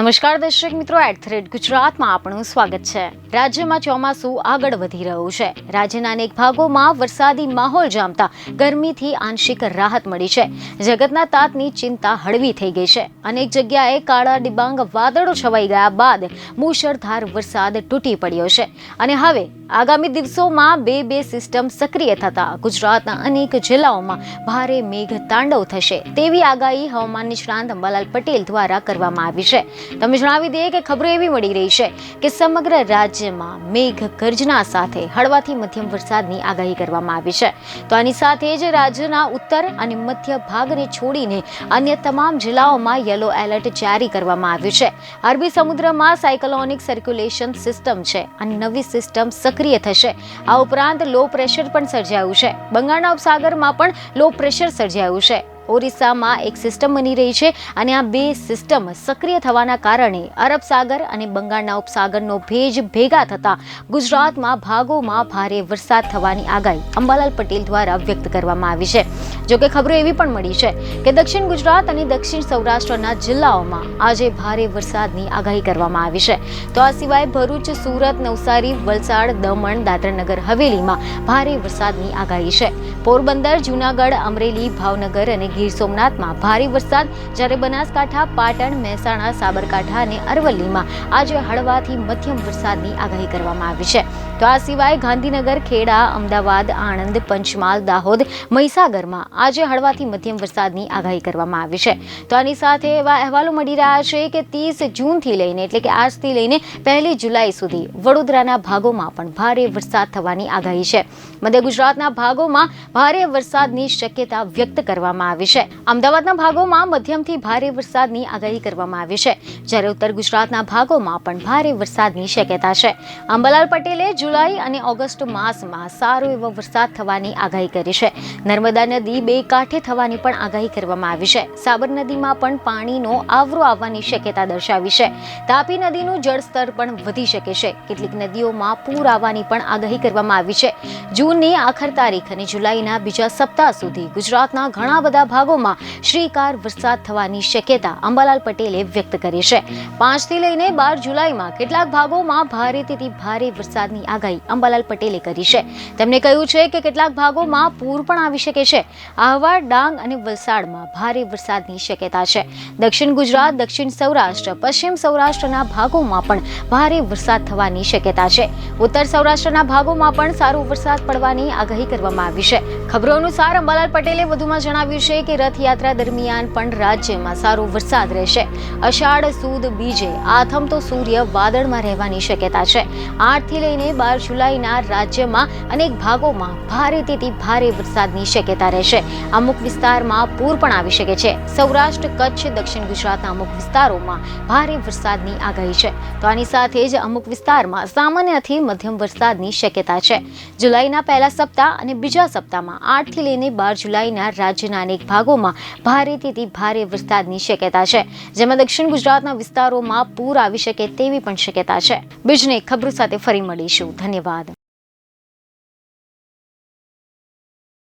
નમસ્કાર દર્શક મિત્રો, @ગુજરાતમાં આપનું સ્વાગત છે। રાજ્યમાં ચોમાસું આગળ વધી રહ્યું છે। રાજ્યના અનેક ભાગોમાં વરસાદી માહોલ જામતા ગરમીથી આંશિક રાહત મળી છે। જગતના તાતની ચિંતા હળવી થઈ ગઈ છે। અનેક જગ્યાએ કાળા ડિબાંગ વાદળો છવાઈ ગયા બાદ મુશળધાર વરસાદ તૂટી પડ્યો છે અને હવે આગામી દિવસોમાં બે સિસ્ટમ સક્રિય થતા ગુજરાતના અનેક જિલ્લાઓમાં ભારે મેઘ તાંડવ થશે તેવી આગાહી હવામાન નિષ્ણાંત અંબાલાલ પટેલ દ્વારા કરવામાં આવી છે। તમે જણાવી દઈએ કે ખબરો એવી મળી રહી છે કે સમગ્ર રાજ્યમાં મેઘ ગર્જના સાથે હળવાથી મધ્યમ વરસાદની આગાહી કરવામાં આવી છે। તો આની સાથે જ રાજ્યના ઉત્તર અને મધ્ય ભાગને છોડીને અન્ય તમામ જિલ્લાઓમાં યલો એલર્ટ જારી કરવામાં આવ્યું છે। અરબી સમુદ્રમાં સાયક્લોનિક સર્ક્યુલેશન સિસ્ટમ છે અને નવી સિસ્ટમ સક્રિય થશે। આ ઉપરાંત લો પ્રેશર પણ સર્જાયું છે। બંગાળના ઉપસાગરમાં પણ લો પ્રેશર સર્જાયું છે। ઓરિસ્સામાં એક સિસ્ટમ બની રહી છે અને આ બે સિસ્ટમ સક્રિય થવાના કારણે અરબ સાગર અને બંગાળના ઉપસાગરનો ભેજ ભેગા થતા ગુજરાતમાં ભાગોમાં ભારે વરસાદ થવાની આગાહી અંબાલાલ પટેલ દ્વારા વ્યક્ત કરવામાં આવી છે। જોકે ખબરો એવી પણ મળી છે કે દક્ષિણ ગુજરાત અને દક્ષિણ સૌરાષ્ટ્રના જિલ્લાઓમાં આજે ભારે વરસાદની આગાહી કરવામાં આવી છે। તો આ સિવાય ભરૂચ, સુરત, નવસારી, વલસાડ, દમણ, દાદરાનગર હવેલીમાં ભારે વરસાદની આગાહી છે। પોરબંદર, જૂનાગઢ, અમરેલી, ભાવનગર અને ગીર સોમનાથમાં ભારે વરસાદ, જ્યારે બનાસકાંઠા, પાટણ, મહેસાણા, સાબરકાંઠા અને અરવલ્લીમાં આજે હળવાથી મધ્યમ વરસાદની આગાહી કરવામાં આવી છે। તો આ સિવાય ગાંધીનગર, ખેડા, અમદાવાદ, આણંદ, પંચમહાલ, દાહોદ, મહીસાગરમાં આજે હળવાથી મધ્યમ વરસાદની આગાહી કરવામાં આવી છે। તો આની સાથે એવા અહેવાલો મળી રહ્યા છે કે 30 જૂનથી લઈને એટલે કે આજથી લઈને 1 જુલાઈ સુધી વડોદરાના ભાગોમાં પણ ભારે વરસાદ થવાની આગાહી છે। મધ્ય ગુજરાતના ભાગોમાં ભારે વરસાદની શક્યતા વ્યક્ત કરવામાં આવી છે। અમદાવાદના ભાગોમાં મધ્યમથી ભારે વરસાદની આગાહી કરવામાં આવી છે, જ્યારે ઉત્તર ગુજરાતના ભાગોમાં પણ ભારે વરસાદની શક્યતા છે। અંબાલાલ પટેલે જુલાઈ અને ઓગસ્ટ માસમાં સારો એવો વરસાદ થવાની આગાહી કરી છે। નર્મદા નદી બે કાંઠે થવાની પણ આગાહી કરવામાં આવી છે। સાબર નદીમાં પણ પાણીનો આવરો આવવાની શક્યતા દર્શાવી છે। તાપી નદીનું જળસ્તર પણ વધી શકે છે। કેટલીક નદીઓમાં પૂર આવવાની પણ આગાહી કરવામાં આવી છે। જૂનની આખર તારીખ અને જુલાઈના બીજા સપ્તાહ સુધી ગુજરાતના ઘણા બધા ભાગોમાં શ્રીકાર વરસાદ થવાની શક્યતા અંબાલાલ પટેલે વ્યક્ત કરી છે। 5 થી લઈને 12 જુલાઈમાં કેટલાક ભાગોમાં ભારેથી ભારે વરસાદની આગાહી અંબાલાલ પટેલે કરી છે। તેમણે કહ્યું છે કે કેટલાક ભાગોમાં પૂર પણ આવી શકે છે। આહવા, ડાંગ અને વલસાડમાં ભારે વરસાદની શક્યતા છે। દક્ષિણ ગુજરાત, દક્ષિણ સૌરાષ્ટ્ર, પશ્ચિમ સૌરાષ્ટ્રના ભાગોમાં પણ ભારે વરસાદ થવાની શક્યતા છે। ઉત્તર સૌરાષ્ટ્રના ભાગોમાં પણ સારો વરસાદ પડવાની આગાહી કરવામાં આવી છે। ખબરો અનુસાર અંબાલાલ પટેલે વધુમાં જણાવ્યું છે કે રથયાત્રા દરમિયાન પણ રાજ્યમાં સારો વરસાદ રહેશે। અષાઢ સુદ બીજે આથમતો સૂર્ય વાદળમાં રહેવાની શક્યતા છે। 8 થી લઈને 12 જુલાઈના રાજ્યમાં અનેક ભાગોમાં ભારેથી ભારે વરસાદની શક્યતા રહેશે। અમુક વિસ્તારમાં પૂર પણ આવી શકે છે। સૌરાષ્ટ્ર, કચ્છ, દક્ષિણ ગુજરાતના અમુક વિસ્તારોમાં ભારે વરસાદની આગાહી છે। તો આની સાથે જ અમુક વિસ્તારમાં સામાન્યથી મધ્યમ વરસાદની શક્યતા છે। જુલાઈના પહેલા સપ્તાહ અને બીજા સપ્તાહમાં 8 થી લઈને 12 જુલાઈના રાજ્યના અનેક ભાગોમાં ભારેથી ભારે વરસાદની શક્યતા છે, જેમાં દક્ષિણ ગુજરાતના વિસ્તારોમાં પૂર આવી શકે તેવી પણ શક્યતા છે। બીજને ખબરો સાથે ફરી મળીશું। ધન્યવાદ।